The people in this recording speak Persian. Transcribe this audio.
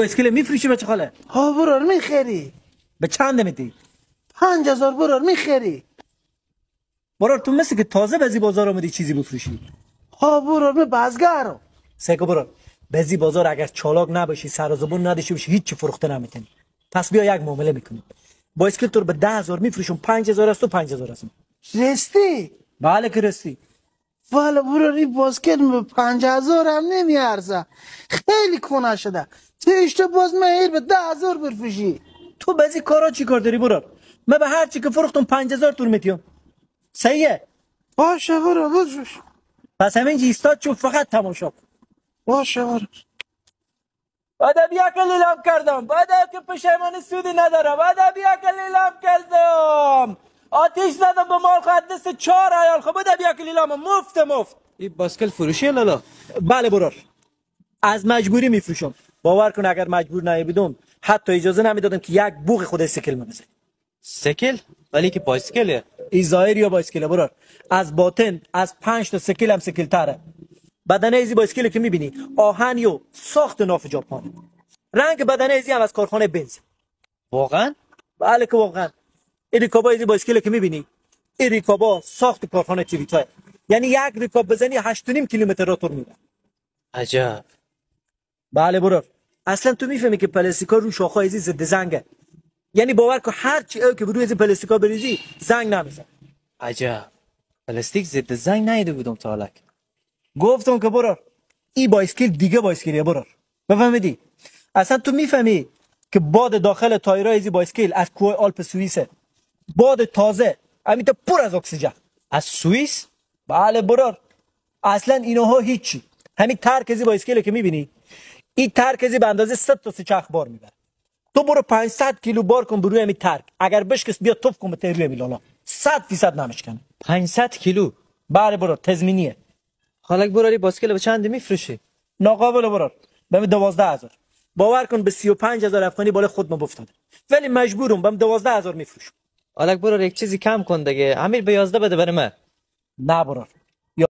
اسکله میفروشی به چه خاله؟ ها برار میخری. به چند میدی؟ 5000 برار میخری. برار تو مثل که تازه بزی بازار آمدی چیزی بفروشی. ها برار می بازگارم. سکو برار بزی بازار اگر چالاک نباشی سر و زبون نداشته باشی هیچ چی فروخته نمیتونی. پس بیا یک معامله میکنیم. با اسکل تو به 10000 میفروشم 5000 است و 5000 است. رستی؟ بله که رستی. والا برار این باسکت به 5000 هم نمیارزه. خیلی کنه شده. تو اشتا باز مهیر به 10000 برفروشی. تو بزی کارا چی کار داری برار؟ من به هر چی که فروختم 5000 تور میتیم. صحیحه؟ باشه برار بفروش. پس همین ایستاد چون فقط تماشا. باشه برار. بعد بیا که لیلام کردم. بعد که پشیمانی سودی نداره. بعد بیا که لیلام کردم. آتیش زدم به مال خود دست 4 عیال. خب بعد بیا که لیلام مفت. این باسکل فروشیه لالا؟ بله برار. از مجبوری میفروشم. باور کن اگر مجبور نبودم حتی اجازه نمیدادم که یک بوق خود سکل منزه. سکل؟ ولی که بایسکله. این ظاهر یا بایسکله برار. از باطن از 5 تا سکل هم سکل تره. بدنه ایزی بایسکلی که میبینی آهن و ساخت ناف ژاپن. رنگ بدنه ایزی هم از کارخانه بنز. واقعا؟ بله که واقعا. این ریکابا ایزی بایسکلی که میبینی این ریکابا ساخت کارخانه تیویتا. یعنی یک ریکاب بزنی 8.5 کیلومتر راه میره. عجب. بله برار. اصلا تو میفهمی که پلاستیکا رو شاخه ایزی ضد زنگه. یعنی باور کن هر چی او که روی از پلاستیکا بریزی زنگ نمیزنه. عجب. پلاستیک ضد زنگ نیده بودم تا حالا. گفتم که برار این بایسکل دیگه بایسکلیه برار. بفهمیدی؟ اصلا تو میفهمی که باد داخل تایرای ایزی بایسکل از کوه آلپ سوئیسه. باد تازه امیتا پر از اکسیژن. از سوئیس؟ بله برار. اصلا اینها هیچی. همین ترکزی بایسکلی که میبینی این ترکزی به اندازه 100 تا سه‌چرخ بار میبره. تو برو 500 کیلو بار کن بروی همین ترک. اگر بشکست بیا توف کن به تریوی میلالا 100% نمیشکنه. 500 کیلو؟ بله برار تضمینیه. حالا براری باسکل به چند میفروشی؟ ناقابل برار. بهم 12000. باور کن به 35000 افغانی بالا خود ما افتاده. ولی مجبورم بهم 12000 میفروشم. حالا برار یک چیزی کم کن دیگه. امیر به 11 بده برای من. نه برار.